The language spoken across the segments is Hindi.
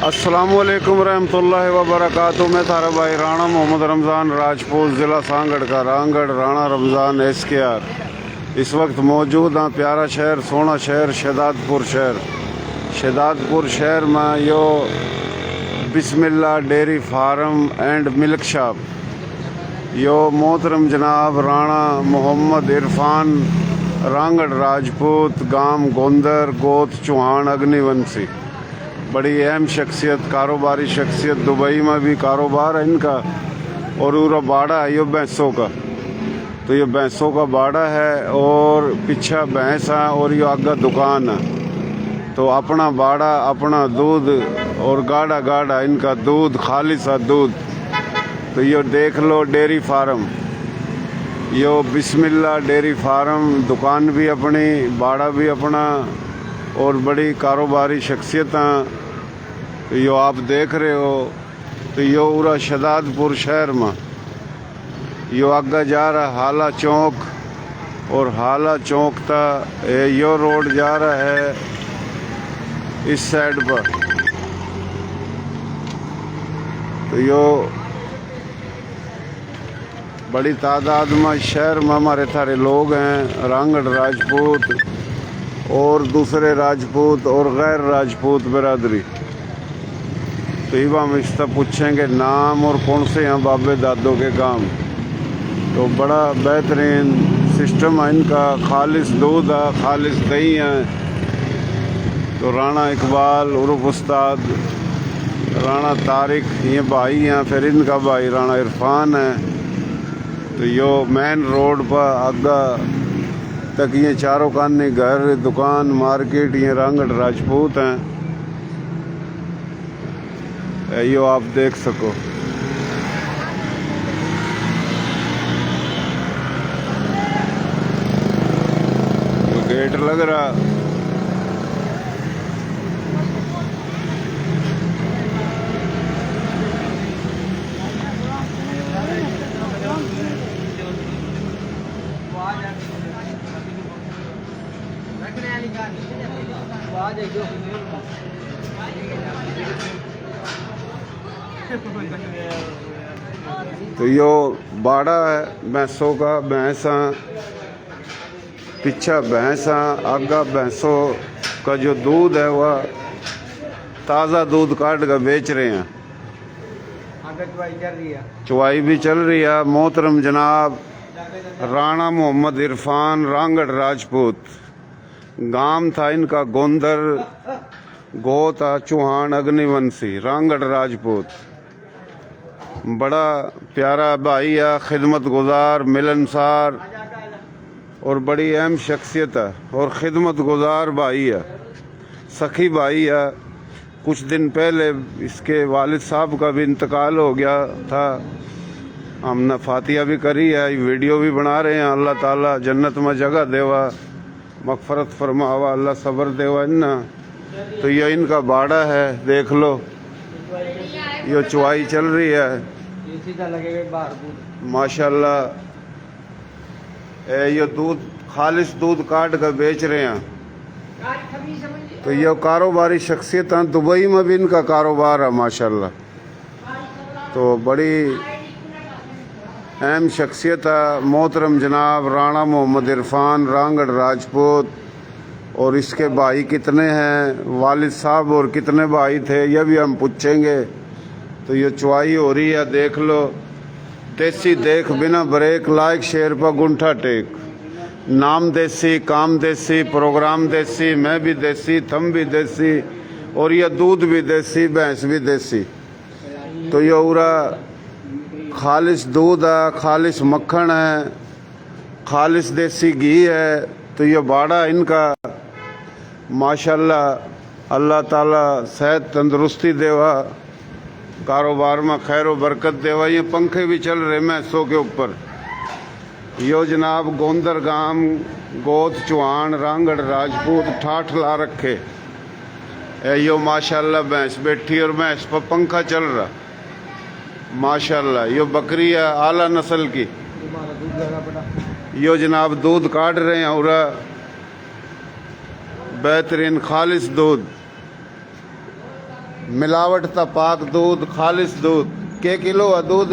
अस्सलामुअलैकुम रहमतुल्लाहि व बरकातुहू। मैं थारा भाई राणा मोहम्मद रमज़ान राजपूत, ज़िला सांगड़ का रांगड़ राणा रमज़ान SKR। इस वक्त मौजूद हाँ प्यारा शहर, सोना शहर शहदादपुर शहर। शहदादपुर शहर में यो Bismillah dairy farm and milk shop. यो मोहतरम जनाब राणा मोहम्मद इरफान रांगड़ राजपूत, गांव गोंदर, गोत चौहान अग्निवंशी। बड़ी अहम शख्सियत, कारोबारी शख्सियत। दुबई में भी कारोबार है इनका। और पूरा बाड़ा है ये भैंसों का। तो ये भैंसों का बाड़ा है और पीछा भैंस है और ये आगे दुकान है। तो अपना बाड़ा, अपना दूध और गाढ़ा गाढ़ा इनका दूध, खालिसा दूध। तो ये देख लो डेयरी फार्म, यो बिस्मिल्लाह डेयरी फार्म। दुकान भी अपनी, बाड़ा भी अपना और बड़ी कारोबारी शख्सियत। तो यो आप देख रहे हो। तो यो पूरा शहदादपुर शहर में यो आगे जा रहा हाला चौक, और हाला चौक था यो रोड जा रहा है इस साइड पर। तो यो बड़ी तादाद में शहर में हमारे थारे लोग हैं, रांगड़ राजपूत और दूसरे राजपूत और गैर राजपूत बिरादरी। तो ये हम इससे पूछेंगे नाम और कौन से हैं बाबे दादों के काम। तो बड़ा बेहतरीन सिस्टम है इनका। खालिस दूध है, खालिस दही है। तो राणा इकबाल उर्फ उस्ताद राणा तारिक ये भाई हैं। फिर इनका भाई राणा इरफान है। तो यो मेन रोड पर आगा तक ये चारों कानी घर, दुकान, मार्केट ये रांगड़ राजपूत हैं। यो आप देख सको। यो गेट लग रहा। तो यो बाड़ा है भैंसों का। भैंसा पीछा भैंसा, आगा भैंसों का जो दूध है वह ताज़ा दूध काट कर बेच रहे हैं। चुवाई भी चल रही है। मोहतरम जनाब राणा मोहम्मद इरफान रांगड़ राजपूत। गांव था इनका गोंदर, गोत चौहान अग्निवंशी, रांगड़ राजपूत। बड़ा प्यारा भाई है, खिदमत गुजार, मिलनसार और बड़ी अहम शख्सियत है और खिदमत गुजार भाई है, सखी भाई है। कुछ दिन पहले इसके वालिद साहब का भी इंतकाल हो गया था। हमने फातिया भी करी है, वीडियो भी बना रहे हैं। अल्लाह ताला जन्नत में जगह देवा, मगफरत फरमावा, अल्लाह सब्र देवा इन्ना। तो ये इनका बाड़ा है, देख लो। ये चुवाई चल रही है माशाल्लाह। ये दूध, खालिस दूध काट कर बेच रहे हैं। तो ये कारोबारी शख्सियत हैं। दुबई में भी इनका कारोबार है माशाल्लाह। तो बड़ी अहम शख्सियत है मोहतरम जनाब राणा मोहम्मद इरफान रांगड़ राजपूत। और इसके भाई कितने हैं, वालिद साहब और कितने भाई थे, यह भी हम पूछेंगे। तो ये चुवाई हो रही है, देख लो। देसी देख बिना ब्रेक, लाइक शेर पर गुंठा टेक। नाम देसी, काम देसी, प्रोग्राम देसी, मैं भी देसी, थम भी देसी, और यह दूध भी देसी, भैंस भी देसी। तो ये पूरा खालिस दूध है, खालिस मक्खन है, खालिस देसी घी है। तो ये बाड़ा इनका माशाल्लाह। अल्लाह ताला सेहत तंदुरुस्ती देवा, कारोबार में खैर व बरकत देवा। ये पंखे भी चल रहे मैसों के ऊपर। यो जनाब गोंदर गांव, गोत चौहान रांगड़ राजपूत ठाठ ला रखे। यो माशाल्लाह भैंस बैठी और भैंस पर पंखा चल रहा माशाल्लाह। यो बकरी है आला नस्ल की। यो जनाब दूध काट रहे हैं और बेहतरीन खालिस दूध। मिलावट था पाक दूध खालिश दूध के किलो है दूध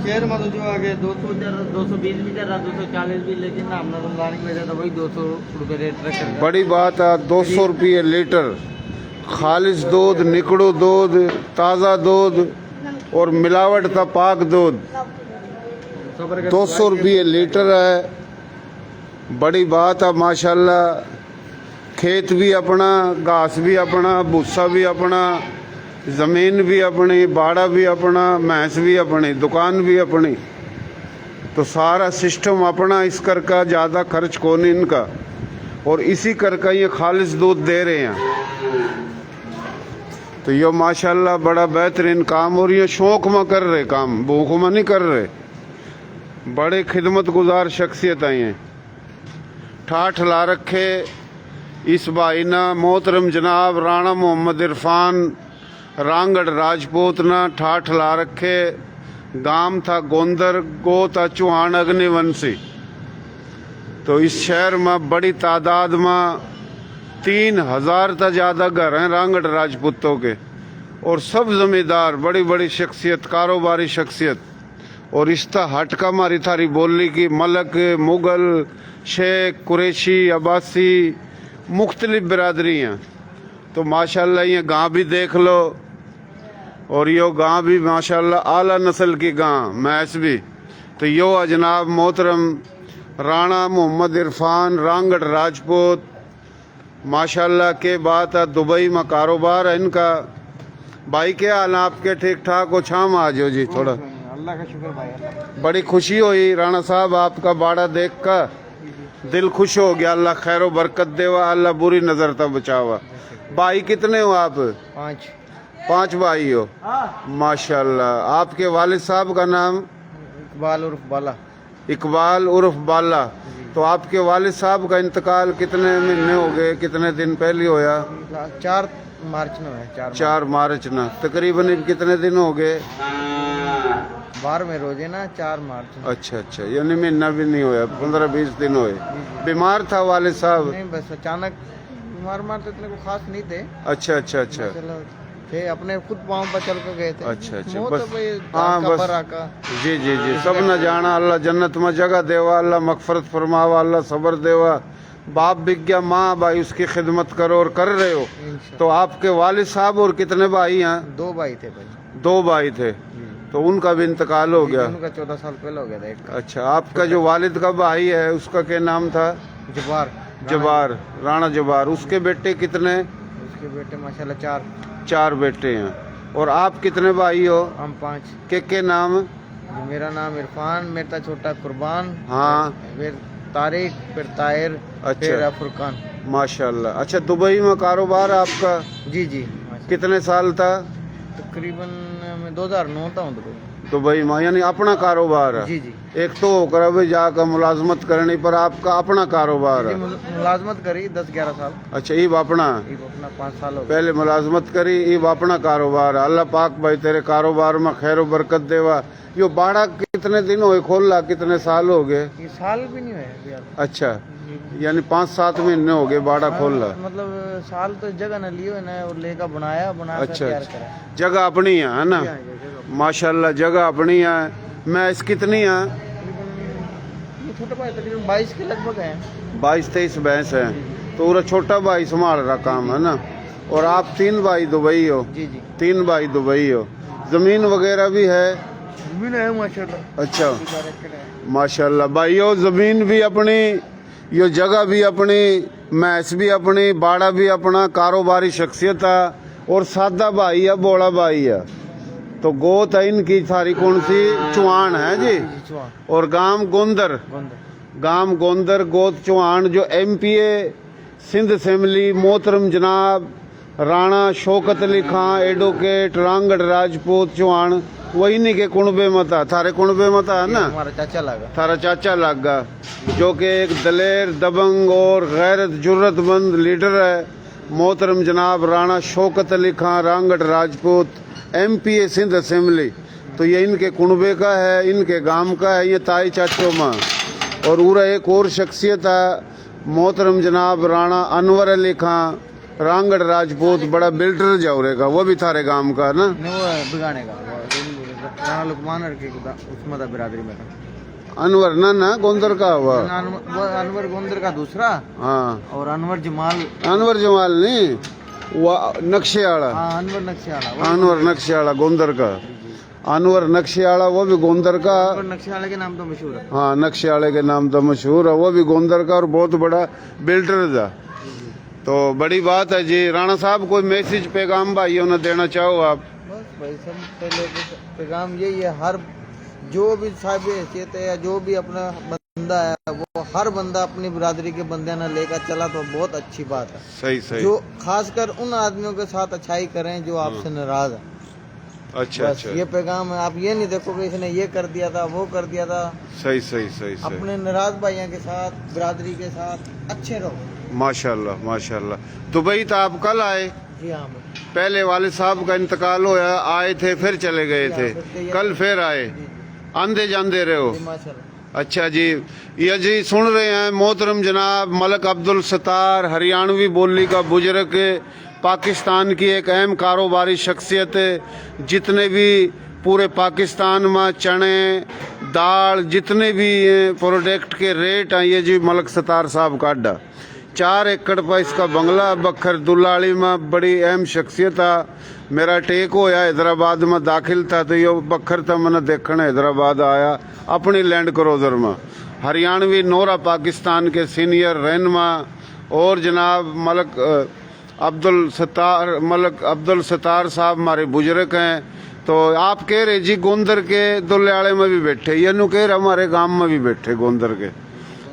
शहर में तो जो आगे 200 220 मीटर 240 भी, लेकिन ना हमने रमजान की वजह तो वही 200 रुपये रेट रखा है। बड़ी बात है 200 रुपये लीटर खालिश दूध निकड़ू दूध ताज़ा दूध और मिलावट था पाक दूध 200 रुपये लीटर है। बड़ी बात है माशाल्लाह। खेत भी अपना घास भी अपना भूसा भी अपना ज़मीन भी अपनी बाड़ा भी अपना भैंस भी अपनी दुकान भी अपनी, तो सारा सिस्टम अपना। इस कर का ज़्यादा खर्च कौन इनका, और इसी कर का ये खालिश दूध दे रहे हैं। तो ये माशाल्लाह बड़ा बेहतरीन काम, और ये शौक में कर रहे काम, भूख में नहीं कर रहे। बड़े खिदमत गुजार शख्सियत आई हैं। ठाठ ला रखे इस भाई ना मोहतरम जनाब राणा मोहम्मद इरफान रांगड़ राजपूत ना ठाठ ला रखे। गांव था गोंदर, गो था चौहान अग्निवंशी। तो इस शहर में बड़ी तादाद में 3000 से ज़्यादा घर हैं रांगड़ राजपूतों के, और सब जमींदार बड़ी बड़ी शख्सियत कारोबारी शख्सियत। और इसका हट का मारी थारी बोली की मलक मुगल शेख कुरैशी अब्बासी मुख्तलिफ बिरादरी हैं। तो माशाल्लाह ये गांव भी देख लो, और यो गांव भी माशाल्लाह आला नस्ल की गांव मैस भी। तो यो जनाब मोहतरम राणा मोहम्मद इरफान रांगड़ राजपूत माशाल्लाह के बात है। दुबई में कारोबार है इनका। भाई क्या हाल है आपके? ठीक ठाक हो? छाम आ जाओ जी थोड़ा। अल्लाह का शुक्र भाई। बड़ी खुशी हुई राणा साहब आपका बाड़ा देख कर, दिल खुश हो गया। अल्लाह खैर बरकत देवा, अल्लाह बुरी नजर तक बचावा। भाई कितने हो आप? 5 भाई हो माशाल्लाह। आपके वालिद साहब का नाम? इकबाल उर्फ बाला। इकबाल उर्फ बाला। तो आपके वालिद साहब का इंतकाल कितने महीने हो गए, कितने दिन पहले होया? 4 मार्च में है। 4 मार्च ना तकरीबन कितने दिन हो गए? 12वें रोजे ना 4 मार्च में। अच्छा अच्छा, यानी महीना भी नहीं होया, 15-20 दिन हुए। बीमार था वालिद साहब? नहीं, बस अचानक बीमार तो इतने को खास नहीं थे। अच्छा अच्छा अच्छा, थे अपने खुद पाँव पर चल कर गए थे। अच्छा अच्छा, वो बस तो भाई हाँ बस आका। जी जी जी, सब न जाना। अल्लाह जन्नत में जगह देवा, अल्लाह मगफरत फरमावा, अल्लाह सब्र देवा। बाप बिग्या माँ भाई उसकी खिदमत करो और कर रहे हो। तो आपके वालिद साहब और कितने भाई हैं? 2 भाई थे भाई। 2 भाई थे, तो उनका भी इंतकाल हो गया? उनका 14 साल पहले हो गया था एक का। अच्छा, आपका जो वालिद का भाई है उसका क्या नाम था? जबार। जबार, राणा जबार। उसके बेटे कितने? उसके बेटे माशाल्लाह 4 बेटे हैं। और आप कितने भाई हो? हम 5। के नाम? मेरा नाम इरफान, मेरा छोटा कुर्बान, हाँ, फिर तारिक, फिर ताहिर, अच्छा, फिर फुरकान। माशाल्लाह। अच्छा, दुबई में कारोबार आपका? जी जी। कितने साल था? तकरीबन मैं 2009 था हूँ दुबई में, यानी अपना कारोबार है? जी जी। एक तो होकर अभी जाकर मुलाजमत करनी पर आपका अपना कारोबार है? मुलाजमत करी 10-11 साल। अच्छा, ईब अपना 5 साल हो गए। पहले मुलाजमत करी, ईब अपना कारोबार है। अल्लाह पाक भाई तेरे कारोबार में खैर व बरकत देवा। यो बाड़ा कितने दिन हो खोला, कितने साल हो गए? ये साल भी नहीं हुए। अच्छा, यानी 5-7 महीने हो गए बाड़ा खोला। मतलब साल तो जगह न लियो ना, और लेकर बना अच्छा, तैयार अच्छा, करा। जगह अपनी है ना? माशाल्लाह जगह अपनी है। मैच कितनी है? ये छोटा भाई तकरीबन 22 के लगभग है। 22-23 भैंस है। तो पूरा छोटा भाई संभाल रहा काम है ना? और आप 3 भाई दुबई हो? जी जी। 3 भाई दुबई हो। जमीन वगैरह भी है? जमीन है माशाल्लाह। अच्छा माशाल्लाह भाइयों, जमीन भी अपनी, यो जगह भी अपनी, मैस भी अपनी, बाड़ा भी अपना, कारोबारी शख्सियत है। और सादा भाई है, बोड़ा भाई है। तो गोत है इनकी सारी कौन सी? चौहान है जी। और गांव गोंदर। गांव गोंदर, गोत चौहान। जो MPA सिंध असेंबली मोहतरम जनाब राणा शौकत अली खां एडवोकेट रांगड़ राजपूत चौहान, वही नहीं के कुणबे मता, थारे कुणबे मता है ना? हमारा चाचा लगा। थारा चाचा लगा, जो कि एक दलेर दबंग और गैरत जुर्रतमंद लीडर है। मोहतरम जनाब राणा शौकत अली खां रांगड़ राजपूत MPA सिंध असेंबली। तो ये इनके कुणबे का है, इनके गांव का है, ये ताई चाचो माँ। और उरा एक और शख्सियत है मोहतरम जनाब राणा अनवर अली खां रांगड़ राजपूत बड़ा बिल्डर जौरे का, वो भी थारे गांव का ना? नहीं वो है बिगाने का, वो राणा लुकमान लड़के का उसमें था बिरादरी में था। अनवर ना गोंदर का हुआ? वो अनवर गोंदर का दूसरा, हाँ। और अनवर जमाल। अनवर जमाल नहीं, वो नक्शे वाला। हाँ अनवर नक्शे वाला, अनवर नक्शे वाला गोंदर का। अनवर नक्शे वाला वो भी गोंदर का। अनवर नक्शे वाले के नाम तो मशहूर है। हाँ नक्शे वाले के नाम तो मशहूर है, वो भी गोंदर का और बहुत बड़ा बिल्डर था। तो बड़ी बात है जी। राणा साहब कोई मैसेज पैगाम भाइयों ने देना चाहो आप? बस भाई सब पहले पैगाम यही है, हर जो भी साहिब हैसियत है या जो भी अपना बंदा है, वो हर बंदा अपनी बिरादरी के बंदे न लेकर चला तो बहुत अच्छी बात है। सही सही। जो खासकर उन आदमियों के साथ अच्छाई करें जो आपसे नाराज है। अच्छा अच्छा, ये पैगाम है। आप ये नहीं देखो कि इसने ये कर दिया था, वो कर दिया था। सही सही सही सही। अपने नाराज भाइयों के साथ, बिरादरी के साथ अच्छे रहो। माशाल्लाह माशाल्लाह। दुबई तो आप कल आए? जी हाँ। पहले वाले साहब का इंतकाल होया, आए थे फिर चले गए थे, कल फिर आए, आंदे जांदे रहे हो? माशाल्लाह। अच्छा जी। ये जी सुन रहे हैं मोहतरम जनाब मलक अब्दुल सत्तार, हरियाणवी बोली का बुजुर्ग, पाकिस्तान की एक अहम कारोबारी शख्सियत है। जितने भी पूरे पाकिस्तान में चने दाल जितने भी प्रोडक्ट के रेट हैं, ये जी मलक सत्तार साहब का अड्डा। 4 एकड़ पर इसका बंगला बखर दुलाली में, बड़ी अहम शख्सियत था। मेरा टेक होया हैदराबाद में दाखिल था तो यो बखर था मैंने देखने हैदराबाद आया अपनी लैंड क्रोजर में। हरियाणवी नोरा पाकिस्तान के सीनियर रहनुमा और जनाब मलक अब्दुल सत्तार साहब हमारे बुजुर्ग हैं। तो आप कह रहे जी गोंदर के दुल्याले में भी बैठे, ये नु कह रहे हमारे गांव में भी बैठे गोंदर के।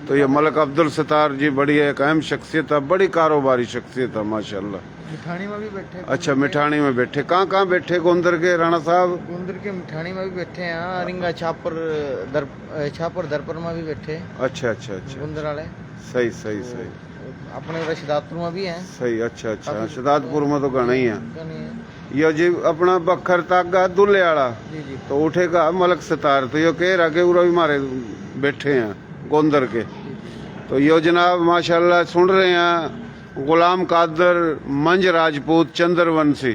तो ये मलक अब्दुल सत्तार जी बड़ी एक अहम शख्सियत है, बड़ी कारोबारी शख्सियत है माशाल्लाह। मिठानी में भी बैठे। अच्छा मिठानी में बैठे, कहाँ बैठे गोंदर के राणा साहब? गोंदर के मिठानी में भी बैठे हैं, रिंगा छापर दरपर में भी बैठे। अच्छा अच्छा अच्छा, गोंदर वाले। सही सही सही। अपने रशिदातपुर में भी हैं। सही। अच्छा अच्छा, शदादपुर में तो घना ही है। जी ये जी अपना बखर तागा दुल्ले वाला जी। तो उठेगा मलक सत्तार, तो यो कह रहा कि उरा भी मारे बैठे हैं गोंदर के। तो यो जनाब माशाल्लाह सुन रहे हैं गुलाम कादर मंज राजपूत चंद्रवंशी।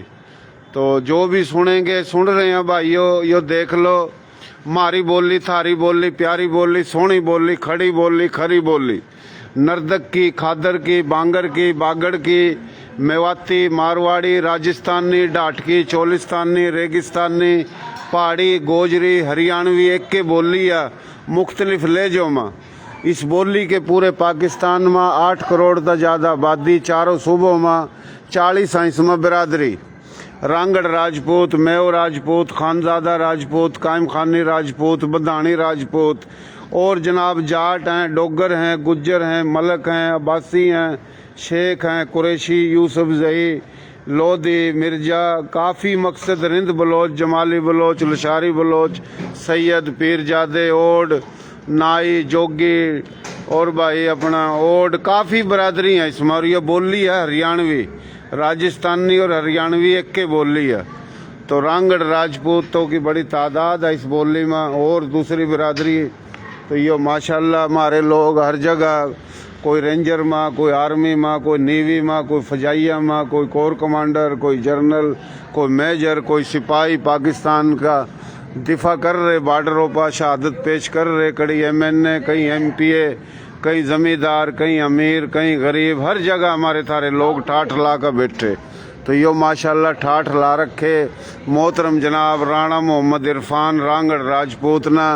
तो जो भी सुनेंगे सुन रहे हैं भाइयों, यो देख लो मारी बोली थारी बोली, प्यारी बोली, सोहनी बोली, खड़ी बोली, खरी बोली, नर्दक की, खादर की, बांगर की, बागड़ की, मेवाती, मारवाड़ी, राजस्थानी, डाटकी, चोलिस्तानी, रेगिस्तानी, पहाड़ी, गोजरी, हरियाणवी एक के बोली है मुख्तलिफ लहजों में। इस बोली के पूरे पाकिस्तान में 8 करोड़ से ज़्यादा आबादी, चारों सूबों में 40 इंच में बिरादरी। रांगड़ राजपूत, मेव राजपूत, खानजादा राजपूत, कायम खानी राजपूत, बदानी राजपूत और जनाब जाट हैं, डोगर हैं, गुज्जर हैं, मलक हैं, अब्बासी हैं, शेख हैं, कुरैशी, यूसुफ जही, लोधी, मिर्जा, काफ़ी मकसद, रिंद बलोच, जमाली बलोच, लशारी बलोच, सैयद, पीरजादे, ओड, नाई, जोगी और भाई अपना ओड, काफ़ी बरादरी है इसमें। और ये बोली है हरियाणवी, राजस्थानी और हरियाणवी एक के बोली है। तो रांगड़ राजपूतों की बड़ी तादाद है इस बोली में और दूसरी बिरादरी। तो ये माशाल्लाह हमारे लोग हर जगह, कोई रेंजर में, कोई आर्मी में, कोई नेवी में, कोई फजाइया में, कोई कोर कमांडर, कोई जनरल, कोई मेजर, कोई सिपाही पाकिस्तान का दिफा कर रहे, बॉर्डरों पर शहादत पेश कर रहे। कई MNA, कई MPA, कई जमींदार, कई अमीर, कई गरीब, हर जगह हमारे थारे लोग ठाठ ला कर बैठे। तो यो माशाल्लाह ठाठ ला रखे मोहतरम जनाब राणा मोहम्मद इरफान रांगड़ राजपूत ना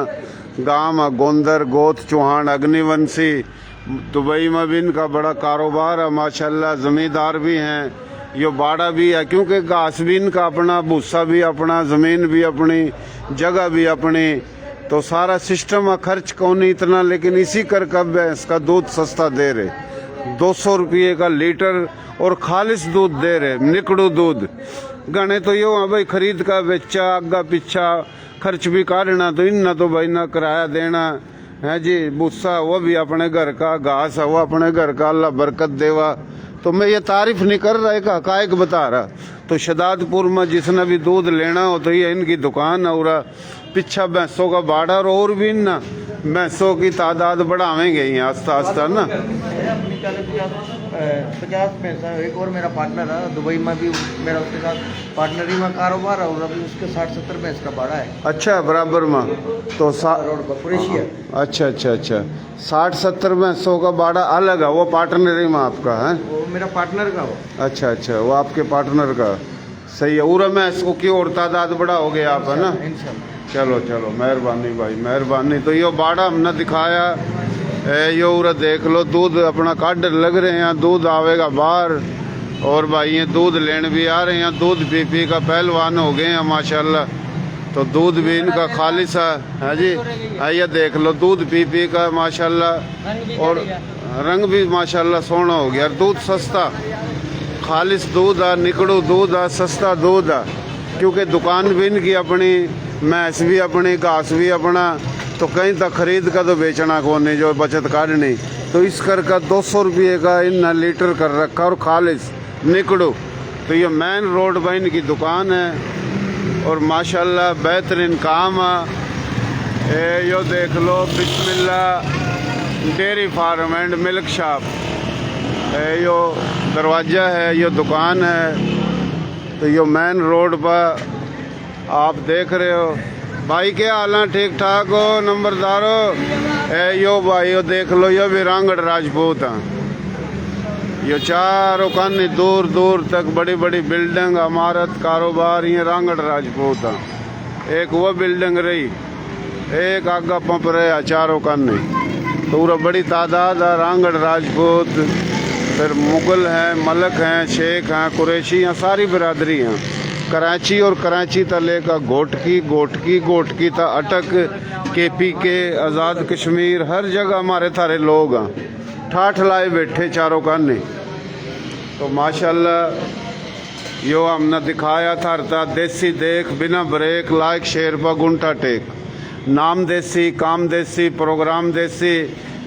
गांव गोंदर, गोत चौहान, अग्निवंशी। दुबई में भी इनका बड़ा कारोबार है माशाल्लाह, जमींदार भी हैं, यो बाड़ा भी है क्योंकि घास भी इनका अपना, भूसा भी अपना, ज़मीन भी अपनी, जगह भी अपनी। तो सारा सिस्टम है, खर्च कौन नहीं इतना, लेकिन इसी कर कब इसका दूध सस्ता दे रहे, 200 रुपये का लीटर और खालिश दूध दे रहे, निकड़ू दूध। गणे तो यो है भाई खरीद का बेचा, आगा पीछा खर्च भी काटना, तो इन तो भाई ना किराया देना है जी। भूसा वो भी अपने घर का, घास है वो अपने घर का, अल्लाह बरकत देवा। तो मैं ये तारीफ नहीं कर रहा, एक हकायक बता रहा। तो शदादपुर में जिसने भी दूध लेना हो तो ये इनकी दुकान है, और पीछा भैंसों का बाड़ा, और भी ना भैंसों की तादाद बढ़ावेंगे ही आस्ता आस्ता ना। 50 पैसा। एक और मेरा पार्टनर है दुबई में भी, मेरा उसके साथ पार्टनरी में कारोबार है और अभी उसके 60-70 भैंस का भाड़ा है अच्छा बराबर में तो रोड पर कुरैशी है। अच्छा अच्छा अच्छा 60-70 भैंसों का भाड़ा अलग है, वो पार्टनरी में आपका है? वो मेरा पार्टनर का हो। अच्छा अच्छा वो आपके पार्टनर का सही है। उरा में इसको की और तादाद बड़ा हो गया आप है ना? इंशाल्लाह। चलो चलो मेहरबानी भाई मेहरबानी। तो यो बाड़ा हमने दिखाया यो उरा देख लो दूध अपना काट लग रहे हैं, दूध आवेगा बाहर और भाई ये दूध लेने भी आ रहे हैं, दूध पी पी का पहलवान हो गए हैं माशाल्लाह। तो दूध भी इनका खालिश है जी, आइए देख लो दूध पी पी का माशाल्लाह और रंग भी माशाल्लाह सोना हो गया। दूध सस्ता खालिश दूध है, निकड़ू दूध है, सस्ता दूध है क्योंकि दुकान भी इनकी अपनी, भैंस भी अपनी, घास भी अपना, तो कहीं तक खरीद का तो बेचना को नहीं जो बचत काटनी। तो इस कर का 200 रुपये का इन लीटर कर रखा और खालिश निकड़ू। तो ये मेन रोड पर इनकी दुकान है और माशाल्लाह बेहतरीन काम है। यो देख लो Bismillah dairy farm and milk shop यो दरवाज़ा है, यो दुकान है। तो यो मेन रोड पर आप देख रहे हो। भाई क्या हाल है? ठीक ठाक हो नंबरदारो? यो भाई यो देख लो यो भी रांगड़ राजपूत हैं। यो चारों कानी दूर दूर तक बड़ी बड़ी बिल्डिंग इमारत कारोबार ये रांगड़ राजपूत हैं। एक वो बिल्डिंग रही, एक आगा पंप रहा चारों कानी, तो पूरा बड़ी तादाद है रांगड़ राजपूत। फिर मुगल हैं, मलक हैं, शेख हैं, कुरैशी हैं, सारी बिरादरी हैं। कराची और कराची था लेकर गोटकी, गोटकी गोटकी था अटक, केपी के, आज़ाद कश्मीर, हर जगह हमारे थारे लोग हैं ठाठ लाए बैठे चारों काने। तो माशाल्लाह यो हमने दिखाया था देसी देख बिना ब्रेक लाइक शेर पर गुंटा टेक। नाम देसी, काम देसी, प्रोग्राम देसी,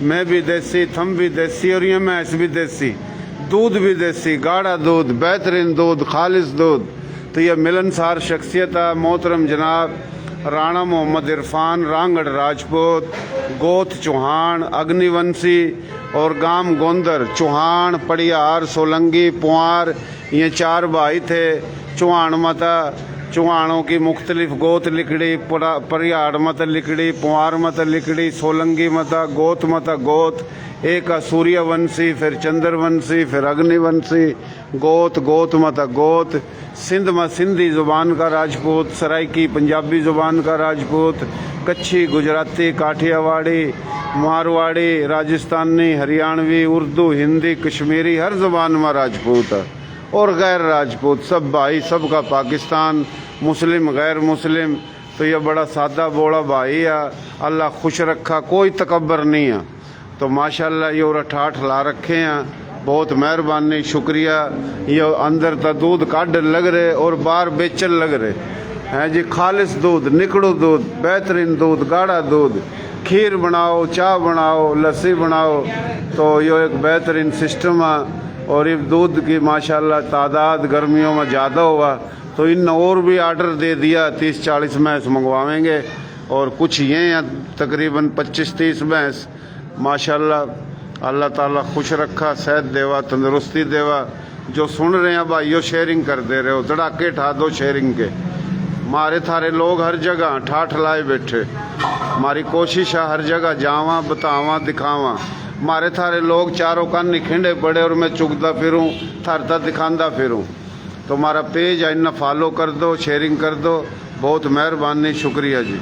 मैं भी देसी, थम भी देसी और ये मैस भी देसी, दूध भी देसी, गाढ़ा दूध, बेहतरीन दूध, खालिश दूध। तो ये मिलनसार शख्सियत है मोहतरम जनाब राणा मोहम्मद इरफान रांगड़ राजपूत, गोथ चौहान, अग्निवंशी और गांव गोंदर चौहान, पड़ियार, सोलंगी, पुआर, ये 4 भाई थे। चौहान मता चौहानों की मुख्तलिफ गोत लिकड़ी, परिहाड़ मत लिकड़ी, पुआर मत लिकड़ी, सोलंगी मता गोत मता गोत, एक सूर्यवंशी, फिर चंद्रवंशी, फिर अग्निवंशी, गोत गोत मता गोत। सिंध में सिंधी ज़ुबान का राजपूत, सराइकी पंजाबी ज़ुबान का राजपूत, कच्छी, गुजराती, काठियावाड़ी, मारवाड़ी, राजस्थानी, हरियाणवी, उर्दू, हिंदी, कश्मीरी, हर ज़ुबान में राजपूत है और गैर राजपूत सब भाई, सबका पाकिस्तान, मुस्लिम गैर मुस्लिम। तो ये बड़ा सादा बोड़ा भाई है, अल्लाह खुश रखा, कोई तकब्बर नहीं है। तो माशाल्लाह ये और ठाठ ला रखे हैं, बहुत मेहरबानी शुक्रिया। ये अंदर तो दूध काढ़ लग रहे और बाहर बेचन लग रहे हैं जी। खालिश दूध, निकड़ू दूध, बेहतरीन दूध, गाढ़ा दूध, खीर बनाओ, चाय बनाओ, लस्सी बनाओ, तो ये एक बेहतरीन सिस्टम है। और ये दूध की माशाल्लाह तादाद गर्मियों में ज़्यादा हुआ तो इन और भी आर्डर दे दिया, 30-40 भैंस मंगवाएंगे और कुछ ये हैं तकरीबन 25-30 भैंस। माशाल्लाह अल्लाह ताला खुश रखा, सेहत देवा, तंदुरुस्ती देवा। जो सुन रहे हैं भाइयों शेयरिंग कर दे रहे हो, धड़ाके ठा दो शेयरिंग के। मारे थारे लोग हर जगह ठाठ लाए बैठे, हमारी कोशिश है हर जगह जावा, बतावा, दिखावा। मारे थारे लोग चारों कान खिंडे पड़े और मैं चुगता फिरूं, थारता दिखांदा फिरूं। तो हमारा पेज है इन्ना फॉलो कर दो, शेयरिंग कर दो, बहुत मेहरबानी, शुक्रिया जी।